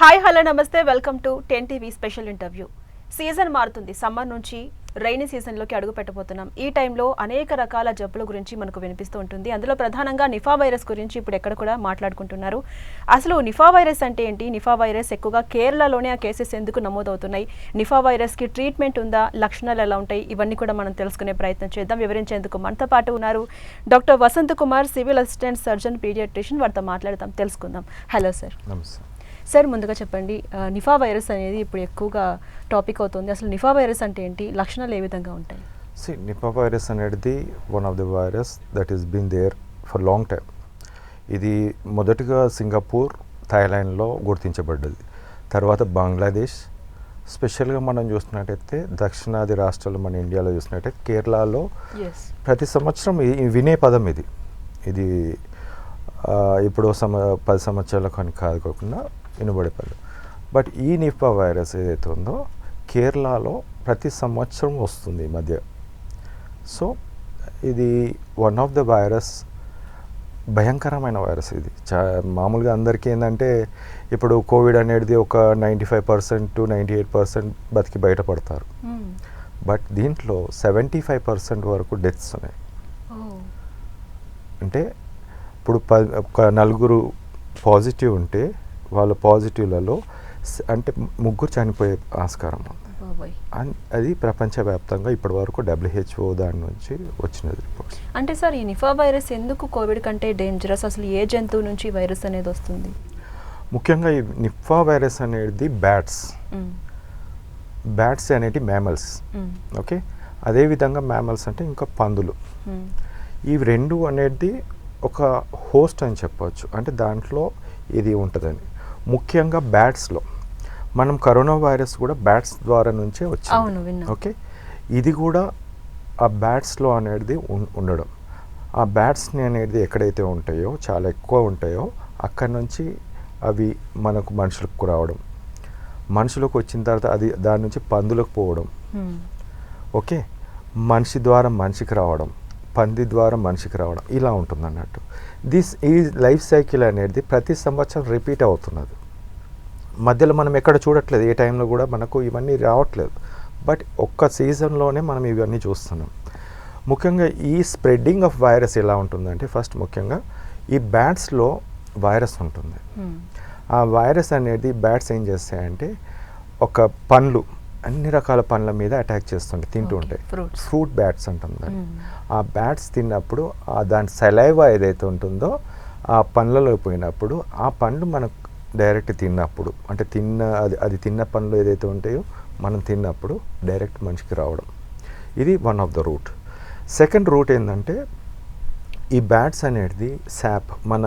Hi hello నమస్తే welcome to 10 TV special interview. Season మారుతుంది, summer నుంచి రైనీ సీజన్లోకి అడుగు పెట్టబోతున్నాం. ఈ టైంలో అనేక రకాల జబ్బుల గురించి మనకు వినిపిస్తూ ఉంటుంది. అందులో ప్రధానంగా నిఫా వైరస్ గురించి ఇప్పుడు ఎక్కడ కూడా మాట్లాడుకుంటున్నారు. అసలు నిఫా వైరస్ అంటే ఏంటి? నిఫా వైరస్ ఎక్కువగా కేరళలోనే ఆ కేసెస్ ఎందుకు నమోదవుతున్నాయి? నిఫా వైరస్కి ట్రీట్మెంట్ ఉందా? లక్షణాలు ఎలా ఉంటాయి? ఇవన్నీ కూడా మనం తెలుసుకునే ప్రయత్నం చేద్దాం. వివరించేందుకు మనతో పాటు ఉన్నారు doctor Vasant Kumar, civil assistant surgeon paediatrician. వారితో మాట్లాడదాం, తెలుసుకుందాం. Hello sir. నమస్తే సార్, ముందుగా చెప్పండి, నిఫా వైరస్ అనేది ఇప్పుడు ఎక్కువగా టాపిక్ అవుతుంది. అసలు నిఫా వైరస్ అంటే ఏంటి? లక్షణాలు ఏ విధంగా ఉంటాయి? నిఫా వైరస్ అనేది one of the virus that is been there for long time. ఇది మొదటగా సింగపూర్, థాయిలాండ్లో గుర్తించబడ్డది. తర్వాత బంగ్లాదేశ్, స్పెషల్గా మనం చూసినట్టయితే దక్షిణాది రాష్ట్రాలు మన ఇండియాలో చూసినట్టయితే కేరళలో ప్రతి సంవత్సరం వినే పదం ఇది. ఇది ఇప్పుడు 10 సంవత్సరాల కానీ కాకుండా వినబడే పదం. బట్ ఈ నిఫా వైరస్ ఏదైతే ఉందో కేరళలో ప్రతి సంవత్సరం వస్తుంది ఈ మధ్య. సో ఇది వన్ ఆఫ్ ద వైరస్, భయంకరమైన వైరస్ ఇది. మామూలుగా అందరికీ ఏంటంటే ఇప్పుడు కోవిడ్ అనేది ఒక 95% to 98% బతికి బయటపడతారు. బట్ దీంట్లో 75% వరకు డెత్స్ ఉన్నాయి. అంటే ఇప్పుడు ఒక 4 పాజిటివ్ ఉంటే వాళ్ళ పాజిటివ్లలో అంటే 3 చనిపోయే ఆస్కారం ఉంది. అది ప్రపంచవ్యాప్తంగా ఇప్పటి వరకు WHO దాని నుంచి వచ్చినది రిపోర్ట్స్. అంటే సార్, ఈ నిఫా వైరస్ ఎందుకు కోవిడ్ కంటే డేంజరస్? అసలు ఏ జంతువు నుంచి వైరస్ అనేది వస్తుంది? ముఖ్యంగా ఈ నిఫా వైరస్ అనేది బ్యాట్స్ అనేటి మ్యామల్స్. ఓకే, అదేవిధంగా మ్యామల్స్ అంటే ఇంకా పందులు. ఈ రెండు అనేది ఒక హోస్ట్ అని చెప్పవచ్చు. అంటే దాంట్లో ఇది ఉంటుందని. ముఖ్యంగా బ్యాట్స్లో మనం కరోనా వైరస్ కూడా బ్యాట్స్ ద్వారా నుంచే వచ్చింది. ఓకే, ఇది కూడా ఆ బ్యాట్స్లో అనేది ఉండడం. ఆ బ్యాట్స్ని అనేది ఎక్కడైతే ఉంటాయో, చాలా ఎక్కువ ఉంటాయో, అక్కడి నుంచి అవి మనకు మనుషులకు రావడం, మనుషులకు వచ్చిన తర్వాత అది దాని నుంచి పందులకు పోవడం. ఓకే, మనిషి ద్వారా మనిషికి రావడం, పంది ద్వారా మనిషికి రావడం, ఇలా ఉంటుంది అన్నట్టు. ఈ లైఫ్ సైకిల్ అనేది ప్రతి సంవత్సరం రిపీట్ అవుతున్నది. మధ్యలో మనం ఎక్కడ చూడట్లేదు, ఏ టైంలో కూడా మనకు ఇవన్నీ రావట్లేదు. బట్ ఒక్క సీజన్లోనే మనం ఇవన్నీ చూస్తున్నాం. ముఖ్యంగా ఈ స్ప్రెడ్డింగ్ ఆఫ్ వైరస్ ఎలా ఉంటుందంటే, ఫస్ట్ ముఖ్యంగా ఈ బ్యాట్స్లో వైరస్ ఉంటుంది. ఆ వైరస్ అనేది బ్యాట్స్ ఏం చేస్తాయంటే ఒక పండ్లు, అన్ని రకాల పండ్ల మీద అటాక్ చేస్తుంటాయి, తింటూ ఉంటాయి. ఫ్రూట్ బ్యాట్స్ అంటాం దాన్ని. ఆ బ్యాట్స్ తిన్నప్పుడు దాని సలైవా ఏదైతే ఉంటుందో ఆ పండ్లలో పోయినప్పుడు ఆ పండ్లు మనకు డైరెక్ట్ తిన్నప్పుడు, అంటే అది తిన్న పండ్లు ఏదైతే ఉంటాయో మనం తిన్నప్పుడు డైరెక్ట్ మనిషికి రావడం. ఇది one of the route. Second route ఏంటంటే ఈ బ్యాట్స్ అనేది శాప్, మన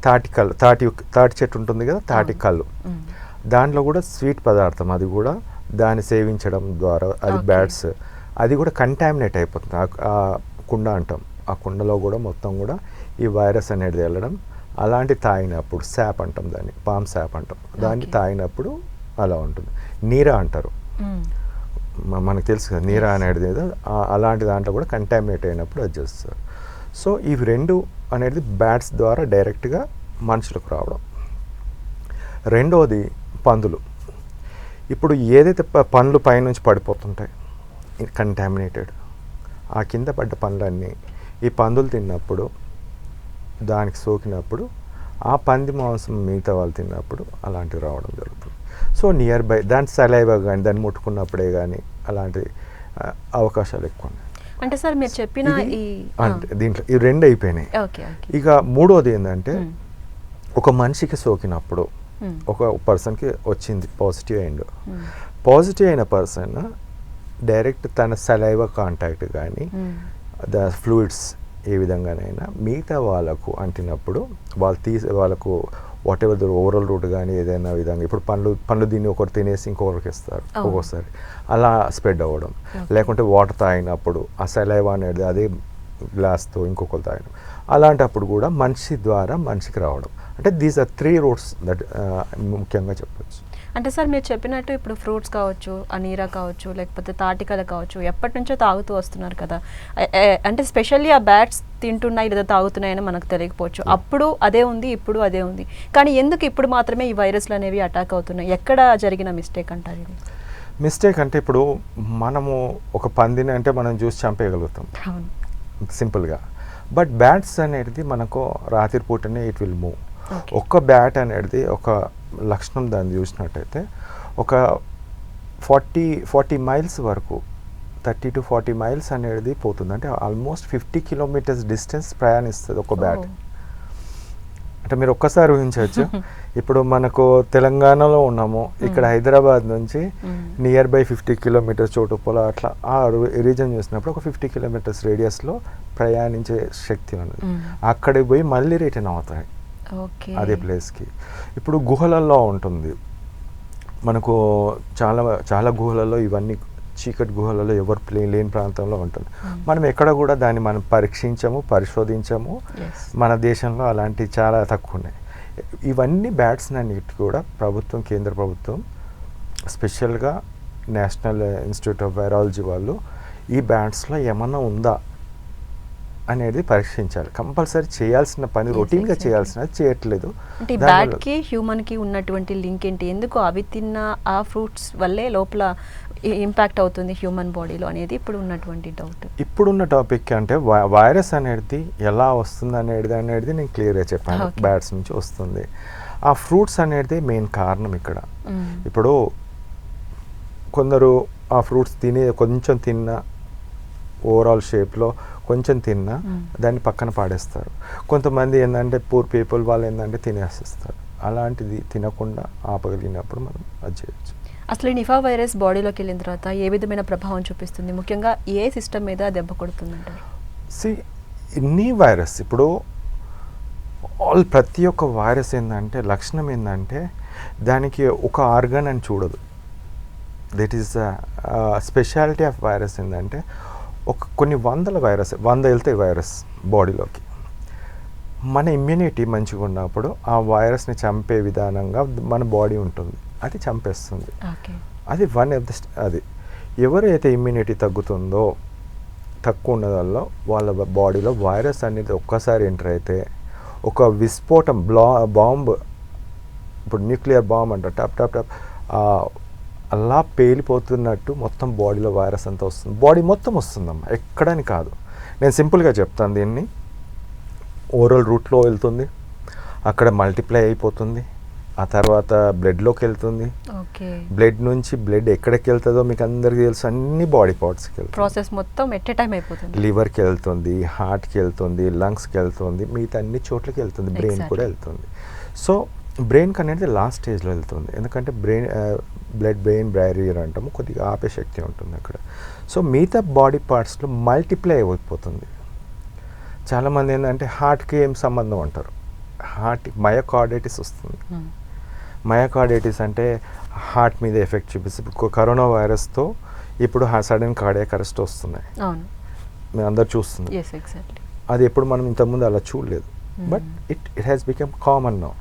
తాటి చెట్టు ఉంటుంది కదా, తాటి కళ్ళు, దాంట్లో కూడా స్వీట్ పదార్థం, అది కూడా దాన్ని సేవించడం ద్వారా అది బ్యాట్స్ అది కూడా కంటామినేట్ అయిపోతుంది. ఆ కుండ అంటాం, ఆ కుండలో కూడా మొత్తం కూడా ఈ వైరస్ అనేది వెళ్ళడం. అలాంటి తాగినప్పుడు శాప్ అంటాం దాన్ని, పామ్ శాప్ అంటాం, దాన్ని తాగినప్పుడు అలా ఉంటుంది. నీరా అంటారు, మనకు తెలుసు కదా నీరా అనేది ఏదో, అలాంటి దాంట్లో కూడా కంటామినేట్ అయినప్పుడు అది చేస్తారు. సో ఇవి రెండు అనేది బ్యాట్స్ ద్వారా డైరెక్ట్గా మనుషులకు రావడం. రెండోది పందులు. ఇప్పుడు ఏదైతే పండ్లు పైనుంచి పడిపోతుంటాయి కంటామినేటెడ్, ఆ కింద పడ్డ పండ్లన్నీ ఈ పందులు తిన్నప్పుడు దానికి సోకినప్పుడు ఆ పంది మాంసం మిగతా వాళ్ళు తిన్నప్పుడు అలాంటివి రావడం జరుగుతుంది. సో నియర్ బై దాని సలైవా కానీ దాన్ని ముట్టుకున్నప్పుడే కానీ అలాంటి అవకాశాలు ఎక్కువ ఉన్నాయి. అంటే సార్ మీరు చెప్పిన అంటే దీంట్లో ఈ రెండు అయిపోయినాయి. ఇక మూడోది ఏంటంటే ఒక మనిషికి సోకినప్పుడు, ఒక పర్సన్కి వచ్చింది పాజిటివ్ అయిండు, పాజిటివ్ అయిన పర్సన్ డైరెక్ట్ తన సలైవా కాంటాక్ట్ కానీ ద ఫ్లూయిడ్స్ ఏ విధంగానైనా మిగతా వాళ్ళకు అంటినప్పుడు వాళ్ళకు whatever the overall route కానీ ఏదైనా విధంగా, ఇప్పుడు పండ్లు దీన్ని ఒకరు తినేసి ఇంకొకరికి ఇస్తారు ఒక్కోసారి, అలా స్ప్రెడ్ అవ్వడం. లేకుంటే వాటర్ తాగినప్పుడు ఆ సలైవా అనేది అదే గ్లాస్తో ఇంకొకరు తాగడం, అలాంటప్పుడు కూడా మనిషి ద్వారా మనిషికి రావడం. అంటే దీస్ ఆర్ 3 రూట్స్ దట్ ముఖ్యంగా చెప్పచ్చు. అంటే సార్ మీరు చెప్పినట్టు ఇప్పుడు ఫ్రూట్స్ కావచ్చు, అనీరా కావచ్చు, లేకపోతే తాటికల కావచ్చు, ఎప్పటి నుంచో తాగుతూ వస్తున్నారు కదా. అంటే స్పెషల్లీ ఆ బ్యాట్స్ తింటున్నాయి లేదా తాగుతున్నాయని మనకు తెలియకపోవచ్చు. అప్పుడు అదే ఉంది, ఇప్పుడు అదే ఉంది. కానీ ఎందుకు ఇప్పుడు మాత్రమే ఈ వైరస్లు అనేవి అటాక్ అవుతున్నాయి? ఎక్కడ జరిగిన మిస్టేక్ అంటారు ఇది? మిస్టేక్ అంటే ఇప్పుడు మనము ఒక పందిని అంటే మనం చూసి చంపేయగలుగుతాం అవును. సింపుల్గా. బట్ బ్యాట్స్ అనేది మనకు రాత్రి పూటనే ఇట్ విల్ మూవ్. Okay. ఒక్క బ్యాట్ అనేది ఒక లక్షణం దాన్ని చూసినట్టయితే ఒక 40 మైల్స్ వరకు 30 to 40 మైల్స్ అనేది పోతుంది. అంటే ఆల్మోస్ట్ 50 కిలోమీటర్స్ డిస్టెన్స్ ప్రయాణిస్తుంది ఒక బ్యాట్. అంటే మీరు ఒక్కసారి ఊహించవచ్చు. ఇప్పుడు మనకు తెలంగాణలో ఉన్నాము, ఇక్కడ హైదరాబాద్ నుంచి నియర్ బై 50 కిలోమీటర్స్ చోటుపల అట్లా ఆ రీజన్ చూసినప్పుడు ఒక 50 కిలోమీటర్స్ రేడియస్లో ప్రయాణించే శక్తి ఉన్నది. అక్కడికి పోయి మళ్ళీ రిటర్న్ అవుతాయి అదే ప్లేస్కి. ఇప్పుడు గుహలలో ఉంటుంది మనకు, చాలా చాలా గుహలలో ఇవన్నీ చీకటి గుహలలో ఎవరు లేని ప్రాంతంలో ఉంటుంది. మనం ఎక్కడ కూడా దాన్ని మనం పరీక్షించము, పరిశోధించము. మన దేశంలో అలాంటివి చాలా తక్కువ ఉన్నాయి. ఇవన్నీ బ్యాట్స్ అన్నిటి కూడా ప్రభుత్వం, కేంద్ర ప్రభుత్వం స్పెషల్గా నేషనల్ ఇన్స్టిట్యూట్ ఆఫ్ వైరాలజీ వాళ్ళు ఈ బ్యాట్స్లో ఏమన్నా ఉందా అనేది పరీక్షించాలి. కంపల్సరీ చేయాల్సిన పని, రొటీన్గా చేయాల్సినది చేయట్లేదు. అంటే బ్యాట్కి హ్యూమన్కి ఉన్నటువంటి లింక్ ఏంటి? ఎందుకు అవి తిన్న ఆ ఫ్రూట్స్ వల్లే లోపల ఇంపాక్ట్ అవుతుంది హ్యూమన్ బాడీలో అనేది ఇప్పుడు ఉన్నటువంటి డౌట్. ఇప్పుడున్న టాపిక్ అంటే వైరస్ అనేది ఎలా వస్తుంది అనేది నేను క్లియర్గా చెప్పాను. బ్యాట్స్ నుంచి వస్తుంది. ఆ ఫ్రూట్స్ అనేది మెయిన్ కారణం ఇక్కడ. ఇప్పుడు కొందరు ఆ ఫ్రూట్స్ కొంచెం తిన్న ఓవరాల్ షేప్లో కొంచెం తిన్నా దాన్ని పక్కన పాడేస్తారు. కొంతమంది ఏంటంటే పూర్ పీపుల్ వాళ్ళు ఏంటంటే తినేస్తారు. అలాంటిది తినకుండా ఆపగలిగినప్పుడు మనం అది చేయొచ్చు. అసలు ఈ నిఫా వైరస్ బాడీలోకి వెళ్ళిన తర్వాత ఏ విధమైన ప్రభావం చూపిస్తుంది? ముఖ్యంగా ఏ సిస్టమ్ మీద దెబ్బ కొడుతుందంటారు? ఇన్ని వైరస్ ఇప్పుడు ప్రతి ఒక్క వైరస్ ఏంటంటే లక్షణం ఏంటంటే దానికి ఒక ఆర్గన్ అని చూడదు. That is speciality of virus ఏంటంటే కొన్ని 100 వెళ్తాయి వైరస్ బాడీలోకి. మన ఇమ్యూనిటీ మంచిగా ఉన్నప్పుడు ఆ వైరస్ని చంపే విధానంగా మన బాడీ ఉంటుంది, అది చంపేస్తుంది. అది అది ఎవరైతే ఇమ్యూనిటీ తగ్గుతుందో, తక్కువ ఉన్నదాల్లో వాళ్ళ బాడీలో వైరస్ అనేది ఒక్కసారి ఎంటర్ అయితే ఒక విస్ఫోటం బాంబ్, ఇప్పుడు న్యూక్లియర్ బాంబ్ అంటారు, టప్ టప్ టప్ అలా పేలిపోతున్నట్టు మొత్తం బాడీలో వైరస్ అంతా వస్తుంది. బాడీ మొత్తం వస్తుందమ్మా, ఎక్కడని కాదు. నేను సింపుల్గా చెప్తాను దీన్ని. ఓరల్ రూట్లో వెళ్తుంది, అక్కడ మల్టిప్లై అయిపోతుంది, ఆ తర్వాత బ్లడ్లోకి వెళ్తుంది. బ్లడ్ నుంచి బ్లడ్ ఎక్కడికి వెళ్తుందో మీకు అందరికీ తెలుసు, అన్ని బాడీ పార్ట్స్కి వెళ్తుంది. ప్రాసెస్ మొత్తం ఎట్ ఎ టైం అయిపోతుంది. లివర్కి వెళ్తుంది, హార్ట్కి వెళ్తుంది, లంగ్స్కి వెళ్తుంది, మిగతా అన్ని చోట్లకి వెళ్తుంది, బ్రెయిన్ కూడా వెళ్తుంది. సో బ్రెయిన్కి అనేది లాస్ట్ స్టేజ్లో వెళ్తుంది. ఎందుకంటే బ్లడ్ బ్రెయిన్ బ్యారియర్ అంటాము, కొద్దిగా ఆపే శక్తి ఉంటుంది అక్కడ. సో మిగతా బాడీ పార్ట్స్లో మల్టిప్లై అయిపోతుంది. చాలామంది ఏంటంటే హార్ట్కి ఏం సంబంధం అంటారు, హార్ట్ మయోకార్డైటిస్ వస్తుంది. మయోకార్డైటిస్ అంటే హార్ట్ మీద ఎఫెక్ట్ చూపిస్తుంది. ఇప్పుడు కరోనా వైరస్తో ఇప్పుడు సడన్ కార్డియాక్ అరెస్ట్ వస్తున్నాయి, మేము అందరు చూస్తున్నాం. అది ఎప్పుడు మనం ఇంతకుముందు అలా చూడలేదు, but it has become common now.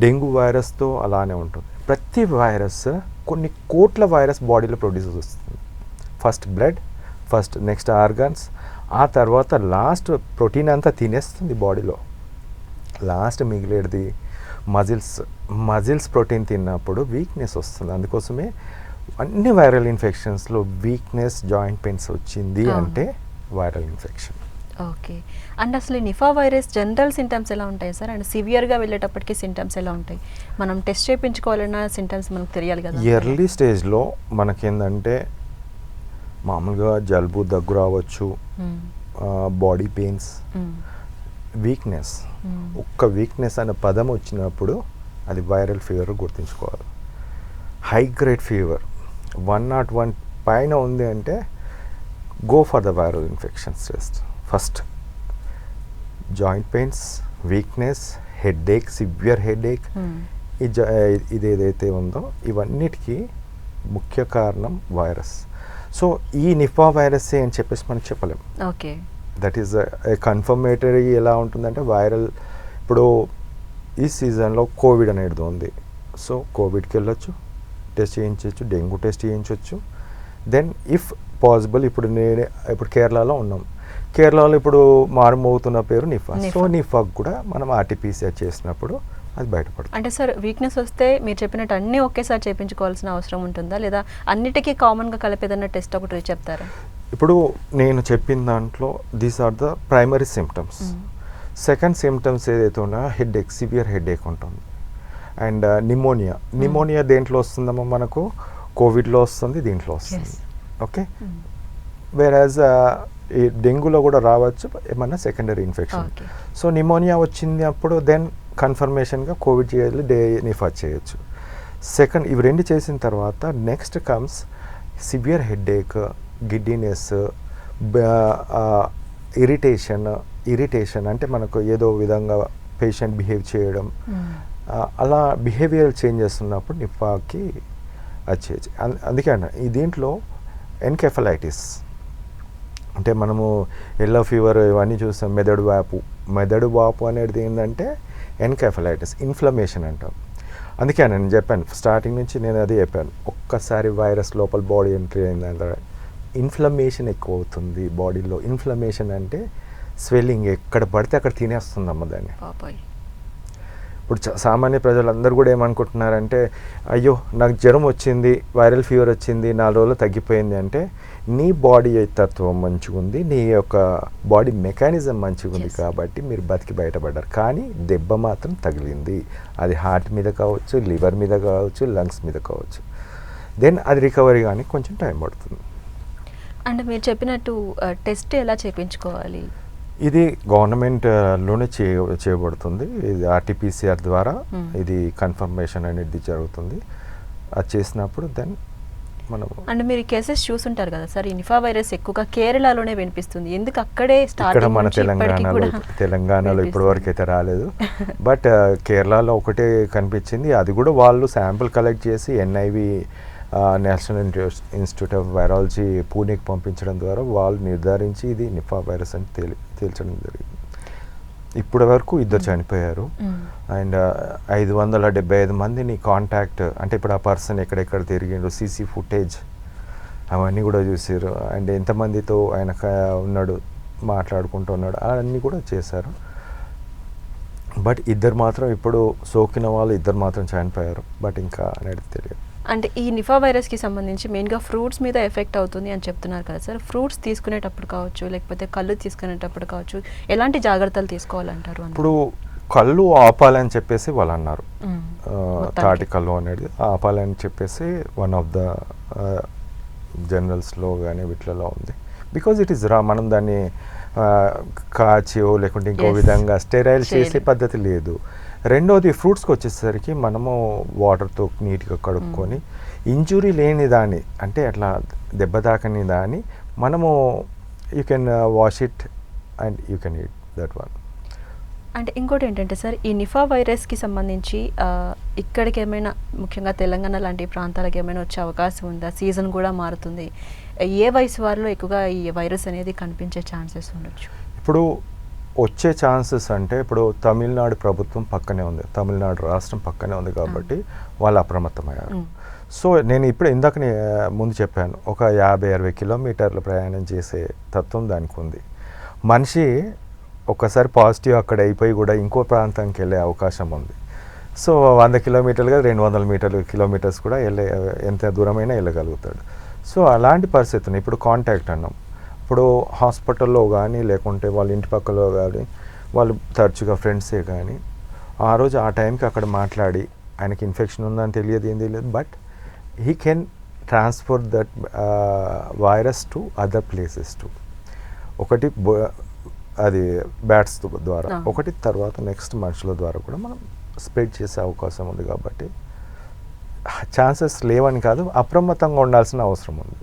Dengue వైరస్తో అలానే ఉంటుంది. ప్రతి వైరస్ కొన్ని కోట్ల వైరస్ బాడీలో ప్రొడ్యూస్ వస్తుంది. First blood, first next organs, ఆ తర్వాత లాస్ట్ ప్రోటీన్ అంతా తినేస్తుంది బాడీలో. లాస్ట్ మిగిలేది మజిల్స్ ప్రోటీన్ తిన్నప్పుడు వీక్నెస్ వస్తుంది. అందుకోసమే అన్ని వైరల్ ఇన్ఫెక్షన్స్లో వీక్నెస్, జాయింట్ పెయిన్స్ వచ్చింది అంటే వైరల్ ఇన్ఫెక్షన్. ఓకే. అండ్ అసలు నిఫా వైరస్ జనరల్ సింటమ్స్ ఎలా ఉంటాయి సార్? అండ్ సివియర్గా వెళ్ళేటప్పటికి సింటమ్స్ ఎలా ఉంటాయి? మనం టెస్ట్ చేయించుకోవాలన్నా సింటమ్స్ మనకు తెలియాలి కదా. ఎర్లీ స్టేజ్లో మనకేందంటే మామూలుగా జలుబు, దగ్గు రావచ్చు, బాడీ పెయిన్స్, వీక్నెస్. ఒక్క వీక్నెస్ అనే పదం వచ్చినప్పుడు అది వైరల్ ఫీవర్ గుర్తుంచుకోవాలి. హై గ్రేడ్ ఫీవర్ 101 పైన ఉంది అంటే go for the viral infections test. First joint pains, weakness, headache, severe headache, ఇది ఏదైతే ఉందో ఇవన్నిటికీ ముఖ్య కారణం వైరస్. సో ఈ నిఫా వైరస్ అని చెప్పేసి మనం చెప్పలేం. Okay, that is confirmatory. ఎలా ఉంటుందంటే వైరల్, ఇప్పుడు ఈ సీజన్లో కోవిడ్ అనేది ఉంది, సో కోవిడ్కి వెళ్ళొచ్చు, టెస్ట్ చేయించవచ్చు, డెంగ్యూ టెస్ట్ చేయించవచ్చు. దెన్ ఇఫ్ పాసిబుల్ ఇప్పుడు కేరళలో ఉన్నాం, కేరళలో ఇప్పుడు మారుమోగుతున్న పేరు నిఫా. సో నిఫాకు కూడా మనం ఆర్టీపీసీఆర్ చేసినప్పుడు అది బయటపడుతుంది. అంటే సార్ వీక్నెస్ వస్తే మీరు చెప్పినట్టు అన్నీ ఒకేసారి చేయించుకోవాల్సిన అవసరం ఉంటుందా, లేదా అన్నిటికీ కామన్గా కలిపి ఏదైనా టెస్ట్ ఒకటి చెప్తారా? ఇప్పుడు నేను చెప్పిన దాంట్లో these are the primary symptoms. Second symptoms ఏదైతే ఉన్నాయో హెడేక్, సివియర్ హెడేక్ ఉంటుంది. అండ్ నిమోనియా దేంట్లో వస్తుందమ్మా మనకు? కోవిడ్లో వస్తుంది, దీంట్లో వస్తుంది. ఓకే, వేరాజ్ ఈ డెంగ్యూలో కూడా రావచ్చు ఏమన్నా సెకండరీ ఇన్ఫెక్షన్. సో నిమోనియా వచ్చింది అప్పుడు దెన్ కన్ఫర్మేషన్గా కోవిడ్ చేయాలి, నిఫా చేయొచ్చు. సెకండ్ ఇవి రెండు చేసిన తర్వాత next comes severe headache, giddiness, irritation అంటే మనకు ఏదో విధంగా పేషెంట్ బిహేవ్ చేయడం, అలా బిహేవియరల్ చేంజెస్ ఉన్నప్పుడు నిఫాకి వచ్చేయచ్చు. అందుకే అన్న ఈ దీంట్లో ఎన్కెఫలైటిస్ అంటే మనము ఎల్లో ఫీవర్ ఇవన్నీ చూస్తాం. మెదడు వాపు అనేది ఏంటంటే ఎన్కెఫలైటిస్, ఇన్ఫ్లమేషన్ అంటాం. అందుకే నేను చెప్పాను స్టార్టింగ్ నుంచి, నేను అది చెప్పాను, ఒక్కసారి వైరస్ లోపల బాడీ ఎంట్రీ అయిందంటే ఇన్ఫ్లమేషన్ ఎక్కువ అవుతుంది బాడీలో. ఇన్ఫ్లమేషన్ అంటే స్వెల్లింగ్, ఎక్కడ పడితే అక్కడ తినేస్తుందమ్మ దాన్ని. ఇప్పుడు సామాన్య ప్రజలందరూ కూడా ఏమనుకుంటున్నారంటే, అయ్యో నాకు జ్వరం వచ్చింది, వైరల్ ఫీవర్ వచ్చింది, 4 రోజులు తగ్గిపోయింది అంటే నీ బాడీ తత్వం మంచిగా ఉంది, నీ యొక్క బాడీ మెకానిజం మంచిగా ఉంది కాబట్టి మీరు బతికి బయటపడ్డారు. కానీ దెబ్బ మాత్రం తగిలింది. అది హార్ట్ మీద కావచ్చు, లివర్ మీద కావచ్చు, లంగ్స్ మీద కావచ్చు. దెన్ అది రికవరీ కానీ కొంచెం టైం పడుతుంది. అంటే మీరు చెప్పినట్టు టెస్ట్ ఎలా చేయించుకోవాలి? ఇది గవర్నమెంట్లోనే చేయబడుతుంది. ఇది ఆర్టీపీసీఆర్ ద్వారా ఇది కన్ఫర్మేషన్ అనేది జరుగుతుంది. అది చేసినప్పుడు దెన్ మనం అంటే మీరు కేసెస్ చూసుంటారు కదా సార్, ఈ నిఫా వైరస్ ఎక్కువగా కేరళలోనే వినిపిస్తుంది. ఎందుకు అక్కడే ఇక్కడ మన తెలంగాణలో ఇప్పటి వరకు అయితే రాలేదు. బట్ కేరళలో ఒకటే కనిపించింది. అది కూడా వాళ్ళు శాంపుల్ కలెక్ట్ చేసి NIV national institute of virology పూణేకి పంపించడం ద్వారా వాళ్ళు నిర్ధారించి ఇది నిఫా వైరస్ అని తేల్చడం జరిగింది. ఇప్పటి వరకు 2 చనిపోయారు. అండ్ 575 మందిని కాంటాక్ట్, అంటే ఇప్పుడు ఆ పర్సన్ ఎక్కడెక్కడ తిరిగిండ్రు, సీసీ ఫుటేజ్ అవన్నీ కూడా చూసారు. అండ్ ఎంతమందితో ఆయన ఉన్నాడు, మాట్లాడుకుంటూ ఉన్నాడు, అవన్నీ కూడా చేశారు. బట్ 2 మాత్రం ఇప్పుడు సోకిన వాళ్ళు 2 మాత్రం చనిపోయారు. బట్ ఇంకా అనేది తెలియదు. అంటే ఈ నిఫా వైరస్కి సంబంధించి మెయిన్గా ఫ్రూట్స్ మీద ఎఫెక్ట్ అవుతుంది అని చెప్తున్నారు కదా సార్. ఫ్రూట్స్ తీసుకునేటప్పుడు కావచ్చు, లేకపోతే కళ్ళు తీసుకునేటప్పుడు కావచ్చు, ఎలాంటి జాగ్రత్తలు తీసుకోవాలంటారు? ఇప్పుడు కళ్ళు ఆపాలని చెప్పేసి వాళ్ళు అన్నారు, తాటి కళ్ళు అనేది ఆపాలని చెప్పేసి వన్ ఆఫ్ ద జర్నల్స్లో కానీ వీటిలలో ఉంది. బికాజ్ ఇట్ ఈస్ మనం దాన్ని కాచో లేకుంటే ఇంకో విధంగా స్టెరైల్ చేసే పద్ధతి లేదు. రెండోది ఫ్రూట్స్కి వచ్చేసరికి మనము వాటర్తో నీట్గా కడుక్కొని ఇంజురీ లేని దాన్ని, అంటే అట్లా దెబ్బ తాకని దాన్ని మనము you can wash it and you can eat that one. అంటే ఇంకోటి ఏంటంటే సార్, ఈ నిఫా వైరస్కి సంబంధించి ఇక్కడికి ఏమైనా ముఖ్యంగా తెలంగాణ లాంటి ప్రాంతాలకు ఏమైనా వచ్చే అవకాశం ఉందా? సీజన్ కూడా మారుతుంది. ఏ వయసు వారిలో ఎక్కువగా ఈ వైరస్ అనేది కనిపించే ఛాన్సెస్ ఉండొచ్చు? ఇప్పుడు వచ్చే ఛాన్సెస్ అంటే ఇప్పుడు తమిళనాడు ప్రభుత్వం పక్కనే ఉంది, తమిళనాడు రాష్ట్రం పక్కనే ఉంది కాబట్టి వాళ్ళు అప్రమత్తమయ్యారు. సో నేను ఇప్పుడు ఇందాక ముందు చెప్పాను, ఒక 50-60 కిలోమీటర్లు ప్రయాణం చేసే తత్వం దానికి ఉంది. మనిషి ఒక్కసారి పాజిటివ్ అక్కడ అయిపోయి కూడా ఇంకో ప్రాంతానికి వెళ్ళే అవకాశం ఉంది. సో 100 కిలోమీటర్లుగా 200 కిలోమీటర్స్ కూడా ఎంత దూరమైనా వెళ్ళగలుగుతాడు. సో అలాంటి పరిస్థితిని ఇప్పుడు కాంటాక్ట్ అన్నాం. ఇప్పుడు హాస్పిటల్లో కానీ లేకుంటే వాళ్ళ ఇంటి పక్కలో కానీ వాళ్ళు తరచుగా ఫ్రెండ్సే కానీ ఆ రోజు ఆ టైంకి అక్కడ మాట్లాడి ఆయనకి ఇన్ఫెక్షన్ ఉందని తెలియదు, ఏం తెలియదు, but he can transfer that virus to other places to. ఒకటి అది బ్యాట్స్ ద్వారా, ఒకటి తర్వాత నెక్స్ట్ మనుషుల ద్వారా కూడా మనం స్ప్రెడ్ చేసే అవకాశం ఉంది. కాబట్టి ఛాన్సెస్ లేవని కాదు, అప్రమత్తంగా ఉండాల్సిన అవసరం ఉంది.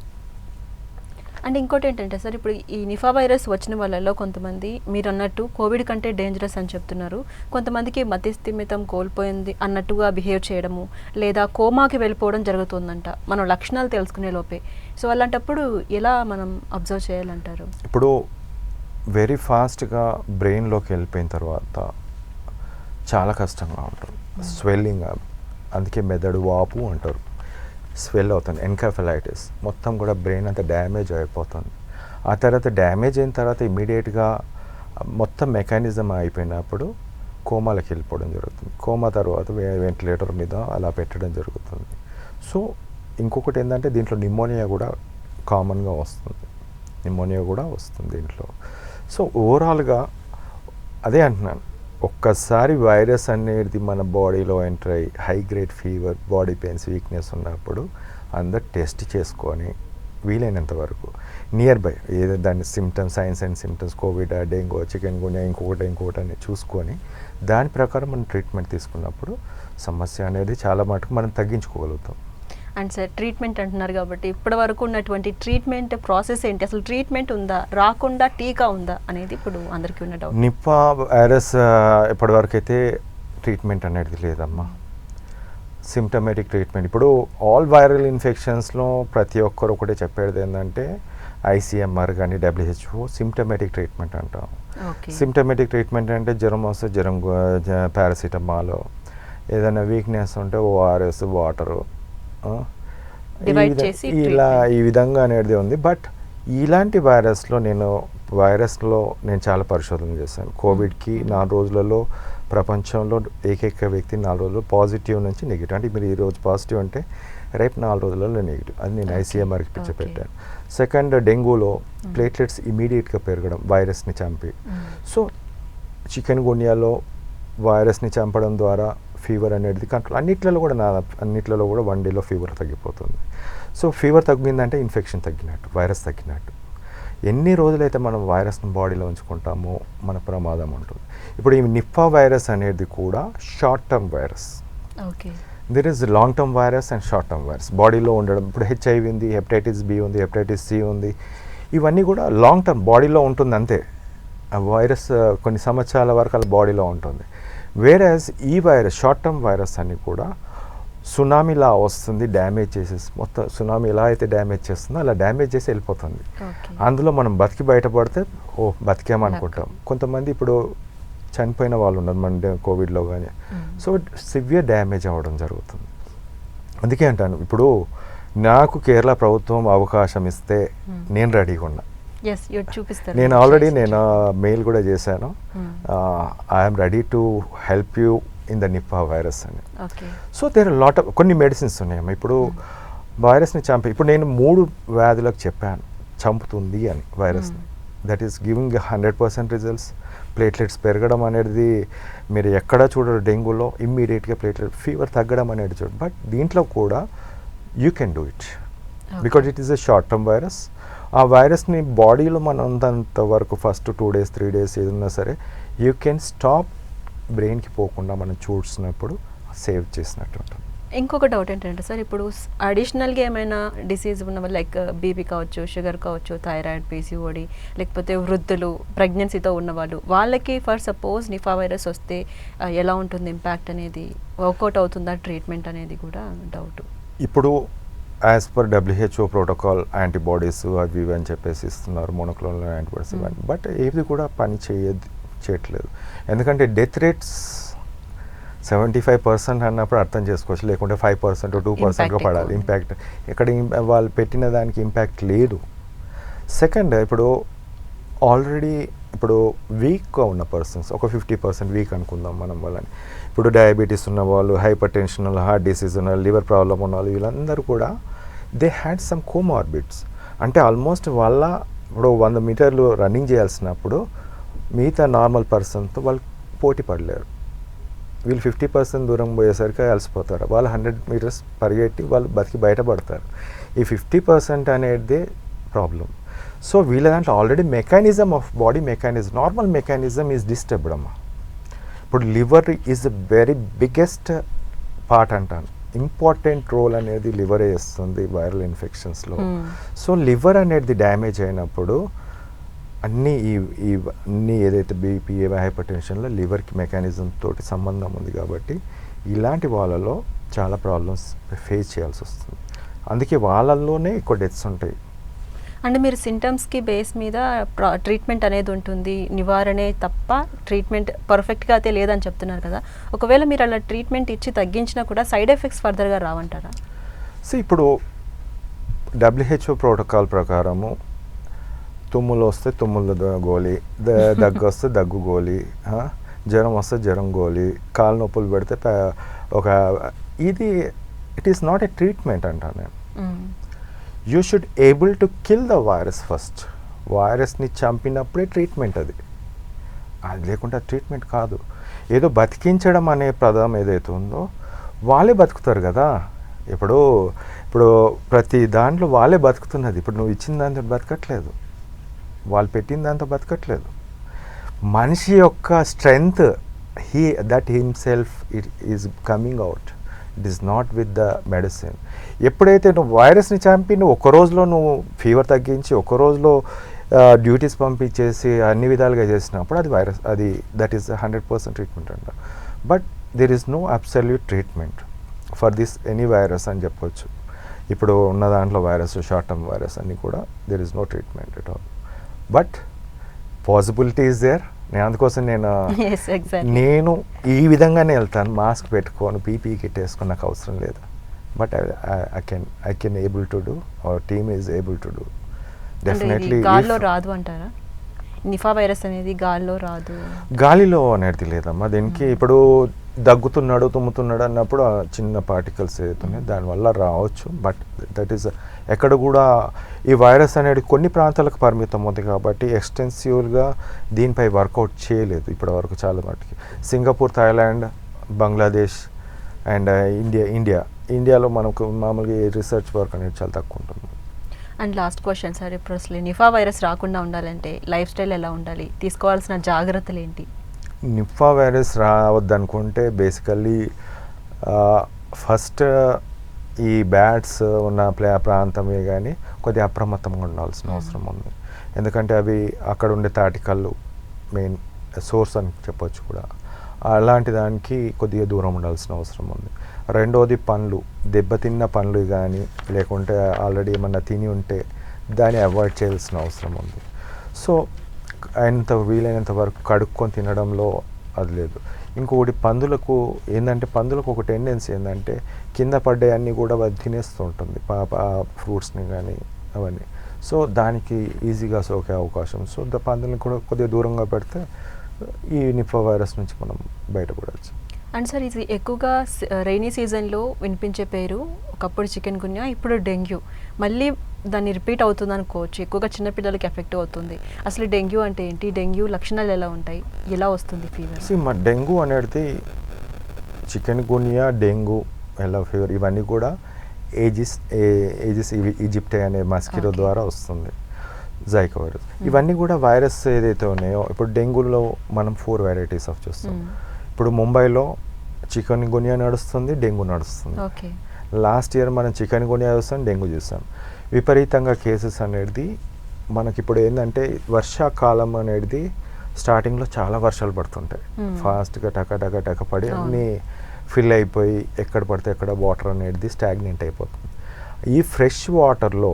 అండ్ ఇంకోటి ఏంటంటే సార్, ఇప్పుడు ఈ నిఫా వైరస్ వచ్చిన వాళ్ళలో కొంతమంది మీరు అన్నట్టు కోవిడ్ కంటే డేంజరస్ అని చెప్తున్నారు. కొంతమందికి మతిస్థిమితం కోల్పోయింది అన్నట్టుగా బిహేవ్ చేయడము, లేదా కోమాకి వెళ్ళిపోవడం జరుగుతుందంట మనం లక్షణాలు తెలుసుకునే లోపే. సో అలాంటప్పుడు ఎలా మనం అబ్జర్వ్ చేయాలంటారు? ఇప్పుడు వెరీ ఫాస్ట్గా బ్రెయిన్లోకి వెళ్ళిపోయిన తర్వాత చాలా కష్టంగా ఉంటుంది, స్వెల్లింగ్, అందుకే మెదడు వాపు అంటారు. స్వెల్ అవుతుంది, ఎన్కెఫలైటిస్, మొత్తం కూడా బ్రెయిన్ అంతా డ్యామేజ్ అయిపోతుంది. ఆ తర్వాత డ్యామేజ్ అయిన తర్వాత ఇమీడియట్గా మొత్తం మెకానిజం అయిపోయినప్పుడు కోమాలకు వెళ్ళిపోవడం జరుగుతుంది. కోమా తర్వాత వెంటిలేటర్ మీద అలా పెట్టడం జరుగుతుంది. సో ఇంకొకటి ఏంటంటే దీంట్లో నిమోనియా కూడా కామన్గా వస్తుంది, దీంట్లో. సో ఓవరాల్గా అదే అంటున్నాను, ఒక్కసారి వైరస్ అనేది మన బాడీలో ఎంటర్ అయ్యి high grade fever, body pains, weakness ఉన్నప్పుడు అందరు టెస్ట్ చేసుకొని వీలైనంత వరకు నియర్ బై ఏదో దాని symptoms, signs and symptoms, Covid, dengue, chikungunya, ఇంకొకటి అని చూసుకొని దాని ప్రకారం మనం ట్రీట్మెంట్ తీసుకున్నప్పుడు సమస్య అనేది చాలా మటుకు మనం తగ్గించుకోగలుగుతాం. అండ్ సార్ ట్రీట్మెంట్ అంటున్నారు కాబట్టి ఇప్పటి వరకు ఉన్నటువంటి ట్రీట్మెంట్ ప్రాసెస్ ఏంటి, అసలు ట్రీట్మెంట్ ఉందా, రాకుండా టీకా ఉందా అనేది ఇప్పుడు అందరికీ ఉన్న డౌట్. నిపా వైరస్ ఇప్పటివరకు అయితే ట్రీట్మెంట్ అనేది లేదమ్మా. సిమ్టమేటిక్ ట్రీట్మెంట్ ఇప్పుడు ఆల్ వైరల్ ఇన్ఫెక్షన్స్లో ప్రతి ఒక్కరు ఒకటే చెప్పేది ఏంటంటే ICMR కానీ WHO సిమ్టమేటిక్ ట్రీట్మెంట్ అంటాం. సిమ్టమేటిక్ ట్రీట్మెంట్ అంటే జ్వరం వస్తే జ్వరం, పారాసిటమాల్, ఏదైనా వీక్నెస్ ఉంటే ORS, వాటరు, ఈ విధంగా అనేది ఉంది. బట్ ఇలాంటి వైరస్లో నేను చాలా పరిశోధన చేశాను. కోవిడ్కి 4 రోజులలో ప్రపంచంలో ఏకైక వ్యక్తి 4 రోజులు పాజిటివ్ నుంచి నెగిటివ్, అంటే మీరు ఈరోజు పాజిటివ్ అంటే రేపు 4 రోజులలో నెగిటివ్, అది నేను ICMRకి పెట్టాను. సెకండ్, డెంగ్యూలో ప్లేట్లెట్స్ ఇమీడియట్గా పెరగడం, వైరస్ని చంపి. సో చికెన్ గున్యాలో వైరస్ని చంపడం ద్వారా ఫీవర్ అనేది కంట్రోల్, అన్నిట్లలో కూడా 1 డేలో ఫీవర్ తగ్గిపోతుంది. సో ఫీవర్ తగ్గిందంటే ఇన్ఫెక్షన్ తగ్గినట్టు, వైరస్ తగ్గినట్టు. ఎన్ని రోజులైతే మనం వైరస్ని బాడీలో ఉంచుకుంటామో మన ప్రమాదం ఉంటుంది. ఇప్పుడు ఈ నిపా వైరస్ అనేది కూడా short term virus. There is long term virus and short term virus బాడీలో ఉండడం. ఇప్పుడు HIV ఉంది, హెపటైటిస్ B ఉంది, హెపటైటిస్ C ఉంది, ఇవన్నీ కూడా లాంగ్ టర్మ్ బాడీలో ఉంటుంది అంతే. ఆ వైరస్ కొన్ని సంవత్సరాల వరకు అలా బాడీలో ఉంటుంది. వేరేస్ ఈ వైరస్ షార్ట్ టర్మ్ వైరస్ అన్ని కూడా సునామీలా వస్తుంది, డ్యామేజ్ చేసేసి, మొత్తం సునామీ ఎలా అయితే డ్యామేజ్ చేస్తుందో అలా డ్యామేజ్ చేసి వెళ్ళిపోతుంది. అందులో మనం బతికి బయటపడితే బతికామనుకుంటాం. కొంతమంది ఇప్పుడు చనిపోయిన వాళ్ళు ఉన్నారు మన కోవిడ్లో కానీ. సో సివియర్ డ్యామేజ్ అవ్వడం జరుగుతుంది. అందుకే అంటాను, ఇప్పుడు నాకు కేరళ ప్రభుత్వం అవకాశం ఇస్తే నేను రెడీగా ఉన్నా. నేను ఆల్రెడీ మెయిల్ కూడా చేశాను, I'm ready to help you in the Nipah virus అని. సో దేర్ లాట్ ఆఫ్ కొన్ని మెడిసిన్స్ ఉన్నాయమ్మా. ఇప్పుడు వైరస్ని ఇప్పుడు నేను 3 వ్యాధులకు చెప్పాను చంపుతుంది అని వైరస్ని. That is giving 100% results. Platelets పెరగడం అనేది మీరు ఎక్కడా చూడరు. డెంగ్యూలో ఇమ్మీడియట్గా ప్లేట్లెట్ ఫీవర్ తగ్గడం అనేది చూడరు. బట్ దీంట్లో కూడా you can do it because it is a short term virus. ఆ వైరస్ని బాడీలో మనం ఉన్నంత వరకు ఫస్ట్ 2 days 3 days ఏదన్నా సరే యూ కెన్ స్టాప్, బ్రెయిన్కి పోకుండా మనం చూసినప్పుడు సేవ్ చేసినట్టు ఉంటుంది. ఇంకొక డౌట్ ఏంటంటే సార్, ఇప్పుడు అడిషనల్గా ఏమైనా డిసీజ్ ఉన్న వాళ్ళు లైక్ బీపీ కావచ్చు, షుగర్ కావచ్చు, థైరాయిడ్, PCOD, లేకపోతే వృద్ధులు, ప్రెగ్నెన్సీతో ఉన్నవాళ్ళు, వాళ్ళకి ఫర్ సపోజ్ నిపా వైరస్ వస్తే ఎలా ఉంటుంది ఇంపాక్ట్ అనేది, వర్కౌట్ అవుతుందా ట్రీట్మెంట్ అనేది కూడా డౌట్. ఇప్పుడు as per WHO protocol antibodies అవి ఇవి అని చెప్పేసి ఇస్తున్నారు, మోనోక్లోనల్ యాంటీబాడీస్ ఇవన్నీ. బట్ ఏది కూడా పని చేయట్లేదు. ఎందుకంటే డెత్ రేట్స్ 75% అన్నప్పుడు అర్థం చేసుకోవచ్చు, లేకుంటే 5% 2% పడాలి ఇంపాక్ట్. ఇక్కడ వాళ్ళు పెట్టిన దానికి ఇంపాక్ట్ లేదు. సెకండ్, ఇప్పుడు ఆల్రెడీ వీక్గా ఉన్న పర్సన్స్ ఒక 50% వీక్ అనుకుందాం మనం వాళ్ళని. ఇప్పుడు డయాబెటీస్ ఉన్న వాళ్ళు, హైపర్ టెన్షన్ ఉన్న, హార్ట్ డిసీజ్ ఉన్న, లివర్ ప్రాబ్లం ఉన్న వాళ్ళు, వీళ్ళందరూ కూడా దే హ్యాడ్ సమ్ కోమార్బిడ్స్. అంటే ఆల్మోస్ట్ వాళ్ళ ఇప్పుడు 100 మీటర్లు రన్నింగ్ చేయాల్సినప్పుడు మిగతా నార్మల్ పర్సన్తో వాళ్ళు పోటీ పడలేరు. వీళ్ళు 50% దూరం పోయేసరికి అలసిపోతారు. వాళ్ళు 100 meters పరిగెట్టి వాళ్ళు బతికి బయటపడతారు. ఈ 50% అనేది ప్రాబ్లం. సో వీళ్ళ దాంట్లో already mechanism of body mechanism, normal mechanism is disturbed అమ్మా. ఇప్పుడు liver is the very biggest part అంటాను. ఇంపార్టెంట్ రోల్ అనేది లివరే చేస్తుంది వైరల్ ఇన్ఫెక్షన్స్లో. సో లివర్ అనేది డ్యామేజ్ అయినప్పుడు అన్నీ ఏదైతే బీపీ, హైపర్ టెన్షన్లో లివర్కి మెకానిజం తోటి సంబంధం ఉంది. కాబట్టి ఇలాంటి వాళ్ళలో చాలా ప్రాబ్లమ్స్ ఫేస్ చేయాల్సి వస్తుంది. అందుకే వాళ్ళల్లోనే ఎక్కువ డెత్స్ ఉంటాయి. అంటే మీరు సింటమ్స్కి బేస్ మీద ట్రీట్మెంట్ అనేది ఉంటుంది, నివారణే తప్ప ట్రీట్మెంట్ పర్ఫెక్ట్గా అయితే లేదని చెప్తున్నారు కదా. ఒకవేళ మీరు అలా ట్రీట్మెంట్ ఇచ్చి తగ్గించినా కూడా సైడ్ ఎఫెక్ట్స్ ఫర్దర్గా రావంటారా? సో ఇప్పుడు WHO ప్రోటోకాల్ ప్రకారము తుమ్ములు వస్తే తుమ్ముల గోళీ, దగ్గు వస్తే దగ్గు గోళీ, జ్వరం వస్తే జ్వరం గోళీ, కాలు నొప్పులు పెడితే ఇది it is not a treatment అంటాను నేను. You should able to kill the virus first. వైరస్ని చంపినప్పుడే ట్రీట్మెంట్ అది లేకుండా ట్రీట్మెంట్ కాదు. ఏదో బతికించడం అనే పదం ఏదైతే ఉందో వాళ్ళే బతుకుతారు కదా. ఇప్పుడు ప్రతి దాంట్లో వాళ్ళే బతుకుతున్నది. ఇప్పుడు నువ్వు ఇచ్చిన దాంతో బతకట్లేదు, వాళ్ళు పెట్టిన దాంతో బతకట్లేదు. మనిషి యొక్క strength that himself is coming out. It is not with the medicine. ఎప్పుడైతే నువ్వు వైరస్ని చంపి నువ్వు ఒక్క రోజులో నువ్వు ఫీవర్ తగ్గించి ఒక్క రోజులో డ్యూటీస్ పంపించేసి అన్ని విధాలుగా చేసినప్పుడు అది వైరస్, అది దట్ ఈస్ 100% ట్రీట్మెంట్ అంట. But there is no absolute treatment for this any virus అని చెప్పొచ్చు. ఇప్పుడు ఉన్న దాంట్లో వైరస్, షార్ట్ టర్మ్ వైరస్ అన్నీ కూడా there is no treatment at all. But possibility is there. అందుకోసం నేను ఈ విధంగానే వెళ్తాను, మాస్క్ పెట్టుకొని పీపీ కిట్ వేసుకొని నాకు అవసరం లేదు. But I can able to do, our team is able to do. Definitely గాల్లో రాదు అంటారా? నిఫా వైరస్ అనేది గాల్లో రాదు, గాలిలో అనేది లేదమ్మా. దీనికి ఇప్పుడు దగ్గుతున్నాడు తుమ్ముతున్నాడు అన్నప్పుడు చిన్న పార్టికల్స్ ఏదైతున్నాయి దానివల్ల రావచ్చు. బట్ దట్ ఈస్ ఎక్కడ కూడా ఈ వైరస్ అనేది కొన్ని ప్రాంతాలకు పరిమితం ఉంది కాబట్టి ఎక్స్టెన్సివ్గా దీనిపై వర్కౌట్ చేయలేదు ఇప్పటి వరకు. చాలా మటుకి సింగపూర్, థాయిలాండ్, బంగ్లాదేశ్ అండ్ ఇండియాలో మనకు మామూలుగా రీసెర్చ్ వర్క్ అనేది చాలా తక్కువ ఉంటుంది. అండ్ లాస్ట్ క్వశ్చన్ సార్, ఇప్పుడు అసలు నిఫా వైరస్ రాకుండా ఉండాలంటే లైఫ్ స్టైల్ ఎలా ఉండాలి, తీసుకోవాల్సిన జాగ్రత్తలు ఏంటి? నిఫా వైరస్ రావద్దనుకుంటే బేసికల్లీ ఫస్ట్ ఈ బ్యాట్స్ ఉన్న ప్రాంతమే కానీ కొద్దిగా అప్రమత్తంగా ఉండాల్సిన అవసరం ఉంది. ఎందుకంటే అవి అక్కడ ఉండే తాటికల్లు మెయిన్ సోర్స్ అని చెప్పొచ్చు కూడా. అలాంటి దానికి కొద్దిగా దూరం ఉండాల్సిన అవసరం ఉంది. రెండోది పండ్లు, దెబ్బతిన్న పండ్లు కానీ లేకుంటే ఆల్రెడీ ఏమన్నా తిని ఉంటే దాన్ని అవాయిడ్ చేయాల్సిన అవసరం ఉంది. సో వీలైనంత వరకు కడుక్కొని తినడంలో అది లేదు. ఇంకొకటి పందులకు ఒక టెండెన్సీ ఏంటంటే కింద పడ్డే అన్నీ కూడా అది తినేస్తూ ఉంటుంది, ఫ్రూట్స్ని కానీ అవన్నీ. సో దానికి ఈజీగా సోకే అవకాశం. సో పందులను కూడా కొద్దిగా దూరంగా పెడితే ఈ నిఫా వైరస్ నుంచి మనం బయటపడవచ్చు. అండ్ సార్, ఇది ఎక్కువగా రైనీ సీజన్లో వినిపించే పేరు ఒకప్పుడు చికెన్ గున్యా, ఇప్పుడు డెంగ్యూ. మళ్ళీ దాన్ని రిపీట్ అవుతుంది అనుకోవచ్చు. ఎక్కువగా చిన్నపిల్లలకి ఎఫెక్ట్ అవుతుంది. అసలు డెంగ్యూ అంటే ఏంటి, డెంగ్యూ లక్షణాలు ఎలా ఉంటాయి, ఎలా వస్తుంది ఫీవర్? డెంగ్యూ అనేది చికెన్ గున్యా, డెంగ్యూ, ఎల్లో ఫీవర్ ఇవన్నీ కూడా ఏజిస్ ఈజిప్టే అనే మస్కిటో ద్వారా వస్తుంది, జైకా వైరస్. ఇవన్నీ కూడా వైరస్ ఏదైతే ఉన్నాయో, ఇప్పుడు డెంగ్యూలో మనం 4 వెరైటీస్ ఆఫ్ చూస్తాం. ఇప్పుడు ముంబైలో చికెన్ గున్యా నడుస్తుంది, డెంగ్యూ నడుస్తుంది. లాస్ట్ ఇయర్ మనం చికెన్ గున్యా చూస్తాం, డెంగ్యూ చూస్తాం. విపరీతంగా కేసెస్ అనేది మనకి ఇప్పుడు ఏంటంటే వర్షాకాలం అనేది స్టార్టింగ్లో చాలా వర్షాలు పడుతుంటాయి. ఫాస్ట్గా టక పడి అన్నీ ఫిల్ అయిపోయి ఎక్కడ పడితే అక్కడ వాటర్ అనేది స్టాగ్నెంట్ అయిపోతుంది. ఈ ఫ్రెష్ వాటర్లో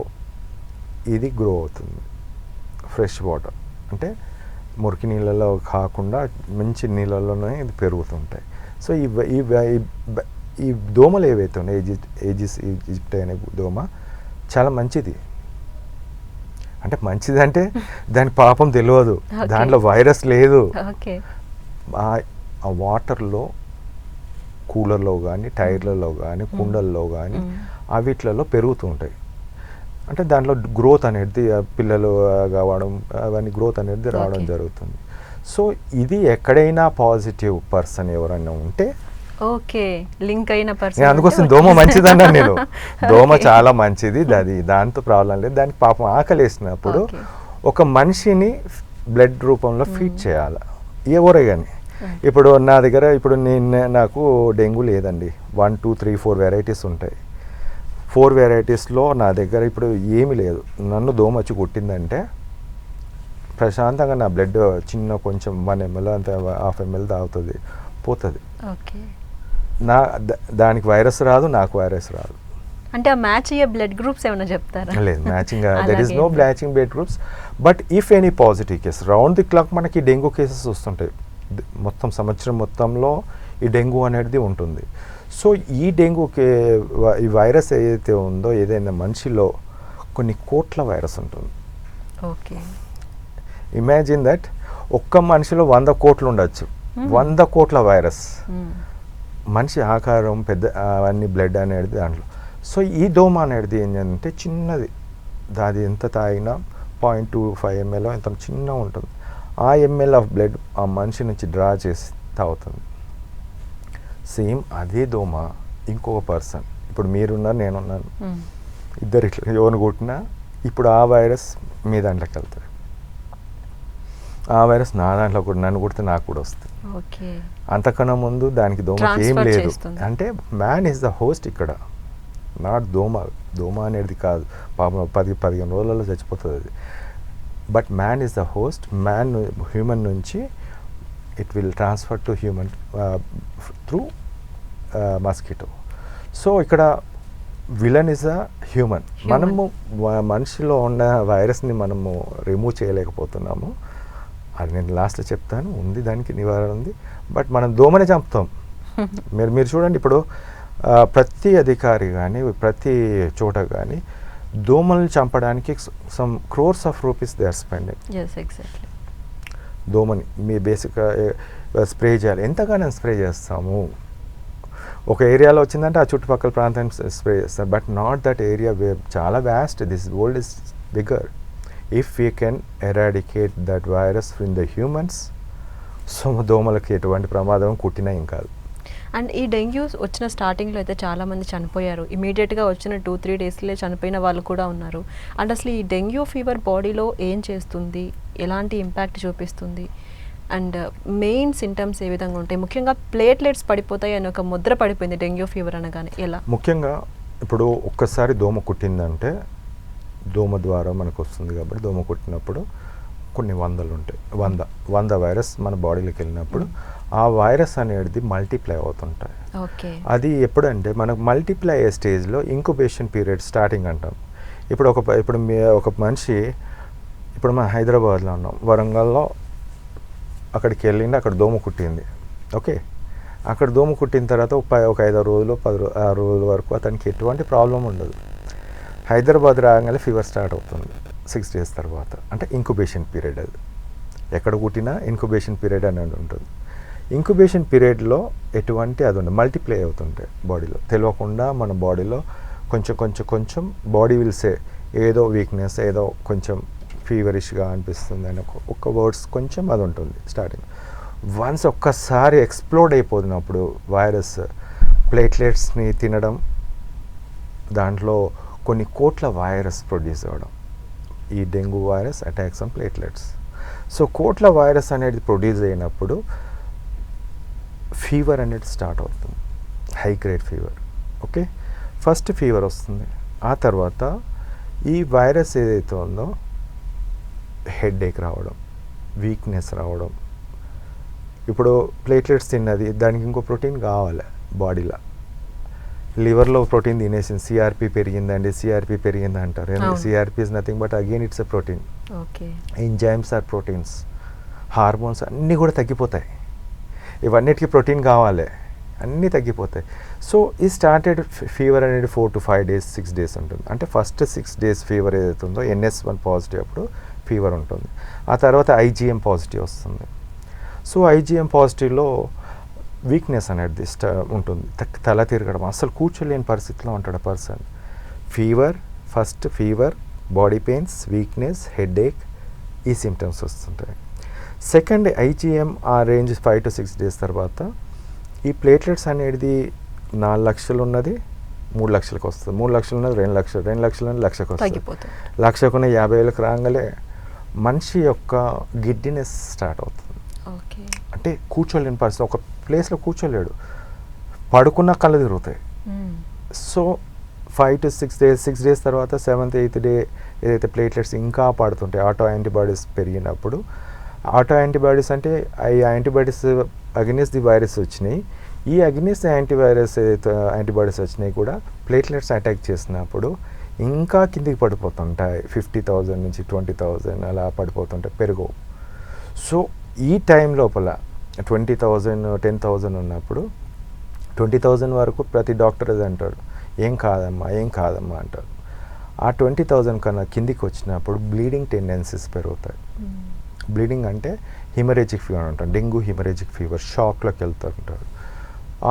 ఇది గ్రో అవుతుంది. ఫ్రెష్ వాటర్ అంటే మురికి నీళ్ళలో కాకుండా మంచి నీళ్ళలోనే ఇది పెరుగుతుంటాయి. సో ఈ దోమలు ఏవైతే ఉన్నాయి, ఏజిస్ ఈజిప్టే అనే దోమ చాలా మంచిది. అంటే మంచిది అంటే దాని పాపం తెలియదు, దాంట్లో వైరస్ లేదు. ఆ వాటర్లో, కూలర్లో కానీ, టైర్లలో కానీ, కుండల్లో కానీ అవిట్లలో పెరుగుతూ ఉంటాయి. అంటే దాంట్లో గ్రోత్ అనేది పిల్లలు కావడం అవన్నీ గ్రోత్ అనేది రావడం జరుగుతుంది. సో ఇది ఎక్కడైనా పాజిటివ్ పర్సన్ ఎవరైనా ఉంటే లింక్ అయిన పర్సన్, అందుకోసం దోమ మంచిదన్నా నేను. దోమ చాలా మంచిది, దాంతో ప్రాబ్లం లేదు. దానికి పాపం ఆకలేసినప్పుడు ఒక మనిషిని బ్లడ్ రూపంలో ఫీడ్ చేయాలి ఎవరే కానీ. ఇప్పుడు నా దగ్గర నాకు డెంగ్యూ లేదండి, 1, 2, 3, 4 వెరైటీస్ ఉంటాయి. 4 వెరైటీస్లో నా దగ్గర ఇప్పుడు ఏమీ లేదు. నన్ను దోమ వచ్చి కొట్టిందంటే ప్రశాంతంగా నా బ్లడ్ కొంచెం 1 ml అంత 1/2 ml తాగుతుంది, పోతుంది. దానికి వైరస్ రాదు, నాకు వైరస్ రాదు. అంటే ఆ మ్యాచ్ అయ్యే బ్లడ్ గ్రూప్స్ ఏమైనా చెప్తారా? లేదు, matching there is no matching blood groups. But if any positive case round the clock మనకి డెంగ్యూ కేసెస్ వస్తుంటాయి. మొత్తం సంవత్సరం మొత్తంలో ఈ డెంగ్యూ అనేది ఉంటుంది. సో ఈ డెంగ్యూకి ఈ వైరస్ ఏదైతే ఉందో ఏదైనా మనిషిలో కొన్ని కోట్ల వైరస్ ఉంటుంది. ఓకే. ఇమాజిన్ దట్ ఒక్క మనిషిలో 100 కోట్లు ఉండొచ్చు. 100 కోట్ల వైరస్ మనిషి ఆకారం పెద్ద అవన్నీ బ్లడ్ అనేది దాంట్లో. సో ఈ దోమ అనేది ఏంటంటే చిన్నది, అది ఎంత తాగినా 0.25 ml ఎంత చిన్న ఉంటుంది. ఆ ml ఆఫ్ బ్లడ్ ఆ మనిషి నుంచి డ్రా చేసి తాగుతుంది. సేమ్ అదే దోమ ఇంకొక పర్సన్, ఇప్పుడు మీరున్నారు నేనున్నాను, ఇద్దరు ఇట్లా ఎవరిని కొట్టినా ఇప్పుడు ఆ వైరస్ మీ దాంట్లోకి వెళ్తుంది. ఆ వైరస్ నా దాంట్లో కూడా, నన్ను కొడితే నాకు కూడా వస్తుంది. ఓకే. అంతకన్నా ముందు దానికి దోమకి ఏం Transfer లేదు. చేస్తుంది. అంటే మ్యాన్ ఈజ్ ద హోస్ట్ ఇక్కడ, నాట్ దోమ. దోమ అనేది కాదు, పాపం 10-15 రోజులలో చచ్చిపోతుంది అది. But man is the host. Man human నుంచి it will transfer to human through mosquito. So ఇక్కడ విలన్ ఇస్ అ హ్యూమన్. మనము మనిషిలో ఉన్న వైరస్ని మనము రిమూవ్ చేయలేకపోతున్నాము. అది నేను లాస్ట్లో చెప్తాను, ఉంది దానికి నివారణ ఉంది. బట్ మనం దోమనే చంపుతాం. మీరు చూడండి, ఇప్పుడు ప్రతి అధికారి కానీ ప్రతి చోట కానీ దోమల్ని చంపడానికి some crores of rupees they are spending. Exactly. దోమని మీ బేసిక్గా స్ప్రే చేయాలి. ఎంతగానో స్ప్రే చేస్తాము. ఒక ఏరియాలో వచ్చిందంటే ఆ చుట్టుపక్కల ప్రాంతాన్ని స్ప్రే చేస్తారు. But not that area where చాలా vast. This world is bigger. If we can eradicate that virus from the humans, so దోమలకి ఎటువంటి ప్రమాదం కుట్టినా ఏం కాదు. అండ్ ఈ డెంగ్యూ వచ్చిన స్టార్టింగ్లో అయితే చాలామంది చనిపోయారు. ఇమీడియట్గా వచ్చిన 2-3 డేస్లే చనిపోయిన వాళ్ళు కూడా ఉన్నారు. అండ్ అసలు ఈ డెంగ్యూ ఫీవర్ బాడీలో ఏం చేస్తుంది, ఎలాంటి ఇంపాక్ట్ చూపిస్తుంది, అండ్ మెయిన్ సింటమ్స్ ఏ విధంగా ఉంటాయి? ముఖ్యంగా ప్లేట్లెట్స్ పడిపోతాయి అని ఒక ముద్ర పడిపోయింది డెంగ్యూ ఫీవర్ అనగానే. ఎలా? ముఖ్యంగా ఇప్పుడు ఒక్కసారి దోమ కుట్టిందంటే దోమ ద్వారా మనకు వస్తుంది కాబట్టి, దోమ కుట్టినప్పుడు కొన్ని వందలు ఉంటాయి, 100 వైరస్ మన బాడీలోకి వెళ్ళినప్పుడు ఆ వైరస్ అనేది మల్టిప్లై అవుతుంటాయి. ఓకే. అది ఎప్పుడంటే మనకు మల్టిప్లై అయ్యే స్టేజ్లో ఇంక్యుబేషన్ పీరియడ్ స్టార్టింగ్ అంటాం. ఇప్పుడు ఒక మనిషి, ఇప్పుడు మనం హైదరాబాద్లో ఉన్నాం, వరంగల్లో అక్కడికి వెళ్ళింది, అక్కడ దోమ కుట్టింది. ఓకే, అక్కడ దోమ కుట్టిన తర్వాత ఒక 5 రోజులు 6 రోజుల వరకు అతనికి ఎటువంటి ప్రాబ్లం ఉండదు. హైదరాబాద్ రాగానే ఫీవర్ స్టార్ట్ అవుతుంది 6 days తర్వాత. అంటే ఇంక్యుబేషన్ పీరియడ్ అది. ఎక్కడ కుట్టినా ఇంక్యుబేషన్ పీరియడ్ అనేది ఉంటుంది. ఇంక్యుబేషన్ పీరియడ్లో ఎటువంటి అది ఉండదు, మల్టిప్లై అవుతుంటాయి బాడీలో. తెలియకుండా మన బాడీలో కొంచెం బాడీ విల్ సే ఏదో వీక్నెస్, ఏదో కొంచెం ఫీవరిష్గా అనిపిస్తుంది అని ఒక వర్డ్స్ కొంచెం అది ఉంటుంది స్టార్టింగ్. వన్స్ ఒక్కసారి ఎక్స్ప్లోడ్ అయిపోతున్నప్పుడు వైరస్ ప్లేట్లెట్స్ని తినడం, దాంట్లో కొన్ని కోట్ల వైరస్ ప్రొడ్యూస్ అవ్వడం. ఈ dengue virus attacks on platelets. So కోట్ల వైరస్ అనేది ప్రొడ్యూస్ అయినప్పుడు ఫీవర్ అనేది స్టార్ట్ అవుతుంది, high grade fever. Okay, first fever వస్తుంది. ఆ తర్వాత ఈ వైరస్ ఏదైతే ఉందో హెడేక్ రావడం, వీక్నెస్ రావడం. ఇప్పుడు ప్లేట్లెట్స్ తిన్నది, దానికి ఇంకో ప్రోటీన్ కావాలి బాడీలో. లివర్లో ప్రోటీన్ తినేసింది, సిఆర్పి పెరిగిందండి, సిఆర్పి పెరిగింది అంటారు. CRP is nothing but again it's a protein. Okay. Enzymes are proteins, hormones అన్నీ కూడా తగ్గిపోతాయి. ఇవన్నిటికీ ప్రోటీన్ కావాలి, అన్నీ తగ్గిపోతాయి. సో ఈ స్టార్టెడ్ ఫీవర్ అనేది 4 to 5 days 6 days ఉంటుంది. అంటే ఫస్ట్ 6 days ఫీవర్ ఏదైతే ఉందో NS1 పాజిటివ్ అప్పుడు ఫీవర్ ఉంటుంది. ఆ తర్వాత IgM పాజిటివ్ వస్తుంది. సో IgM పాజిటివ్లో వీక్నెస్ అనేది ఉంటుంది, తల తిరగడం, అసలు కూర్చోలేని పరిస్థితిలో ఉంటాడు person. First fever, body pains, weakness, headache, ఈ సిమ్టమ్స్ వస్తుంటాయి. సెకండ్ IgM ఆ రేంజ్ 5 to 6 days తర్వాత ఈ ప్లేట్లెట్స్ అనేది 4 లక్షలు ఉన్నది 3 లక్షలకు వస్తుంది, 3 లక్షలు ఉన్నది 2 లక్షలు, 2 లక్షలు ఉన్నది 1,00,000కు వస్తుంది, 1,00,000 50,000కు రాగానే మనిషి యొక్క గిడ్డినెస్ స్టార్ట్ అవుతుంది. ఓకే. అంటే కూర్చోలేని పరిస్థితి, ఒక ప్లేస్లో కూర్చోలేడు, పడుకున్న కళ్ళు తిరుగుతాయి. సో 5 to 6 days, 6 days తర్వాత 7th 8th day ఏదైతే ప్లేట్లెట్స్ ఇంకా పడుతుంటాయి, ఆటో యాంటీబాడీస్ పెరిగినప్పుడు. ఆటో యాంటీబాడీస్ అంటే ఈ యాంటీబాడీస్ అగెనిస్ట్ ది వైరస్ వచ్చినాయి. ఈ అగెనిస్ట్ యాంటీవైరస్ ఏదైతే యాంటీబాడీస్ వచ్చినాయి కూడా ప్లేట్లెట్స్ అటాక్ చేసినప్పుడు ఇంకా కిందికి పడిపోతుంటాయి, 50,000 నుంచి 20,000 అలా పడిపోతుంటాయి, పెరుగు. సో ఈ టైం లోపల 20,000 10,000 ఉన్నప్పుడు 20,000 వరకు ప్రతి డాక్టర్ అది అంటాడు, ఏం కాదమ్మా అంటారు. ఆ 20,000 కన్నా కిందికి వచ్చినప్పుడు బ్లీడింగ్ టెండెన్సీస్ పెరుగుతాయి. బ్లీడింగ్ అంటే హిమరేజిక్ ఫీవర్ అంటారు, డెంగ్యూ హిమరేజిక్ ఫీవర్, షాక్లోకి వెళ్తుంటారు.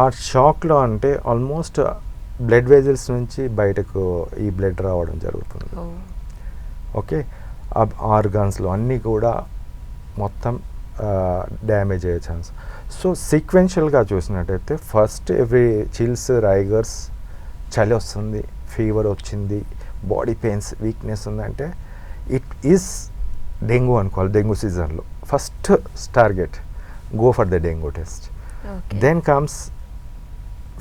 ఆ షాక్లో అంటే ఆల్మోస్ట్ బ్లడ్ వెజల్స్ నుంచి బయటకు ఈ బ్లడ్ రావడం జరుగుతుంది. ఓకే, ఆర్గాన్స్లో అన్నీ కూడా మొత్తం డ్యామేజ్ అయ్యే ఛాన్స్. సో సీక్వెన్షియల్గా చూసినట్టయితే ఫస్ట్ ఎవ్రీ చిల్స్, రైగర్స్, చలి వస్తుంది, ఫీవర్ వచ్చింది, బాడీ పెయిన్స్, వీక్నెస్ ఉందంటే ఇట్ ఈస్ డెంగ్యూ అనుకోవాలి. డెంగ్యూ సీజన్లో first target go for the dengue test. Then comes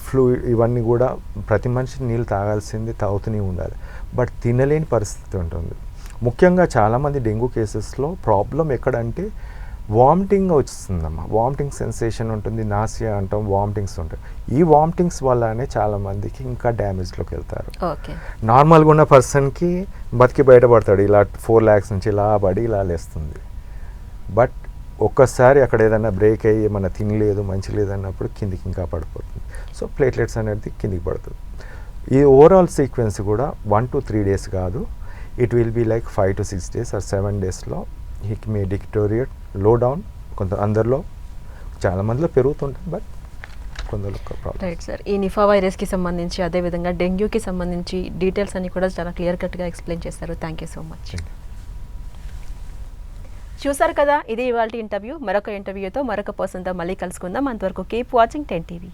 fluid. ఇవన్నీ కూడా ప్రతి మనిషి నీళ్ళు తాగాల్సింది, తాగుతూనే ఉండాలి. బట్ తినలేని పరిస్థితి ఉంటుంది. ముఖ్యంగా చాలామంది డెంగ్యూ కేసెస్లో ప్రాబ్లం ఎక్కడంటే వామిటింగ్ వచ్చిస్తుందమ్మా. వామిటింగ్ సెన్సేషన్ ఉంటుంది, నాసియా అంటాం, వామిటింగ్స్ ఉంటాయి. ఈ వామిటింగ్స్ వల్లనే చాలామందికి ఇంకా డ్యామేజ్లోకి వెళ్తారు. నార్మల్గా ఉన్న పర్సన్కి బతికి బయటపడతాడు, ఇలా 4 lakhs నుంచి ఇలా పడి ఇలా లేస్తుంది. బట్ ఒక్కసారి అక్కడ ఏదైనా బ్రేక్ అయ్యి ఏమైనా తినలేదు, మంచి లేదన్నప్పుడు కిందికి ఇంకా పడిపోతుంది. సో ప్లేట్లెట్స్ అనేది కిందికి పడుతుంది. ఈ ఓవరాల్ సీక్వెన్స్ కూడా 1 to 3 days కాదు, it will be like 5 to 6 days or 7 daysలో హిక్ మే డిక్టోరియేట్, లో డౌన్. కొంత అందరిలో చాలా మందిలో పెరుగుతుంటుంది, బట్ కొందరు ప్రాబ్లం. రైట్ సార్, ఈ నిఫా వైరస్కి సంబంధించి అదేవిధంగా డెంగ్యూకి సంబంధించి డీటెయిల్స్ అన్ని కూడా చాలా క్లియర్ కట్గా ఎక్స్ప్లెయిన్ చేస్తారు. Thank you so much. చూసారు కదా, ఇది ఇవాళ ఇంటర్వ్యూ. మరొక ఇంటర్వ్యూతో మరొక పర్సన్తో మళ్ళీ కలుసుకుందాం. అంతవరకు కీప్ వాచింగ్ 10 TV.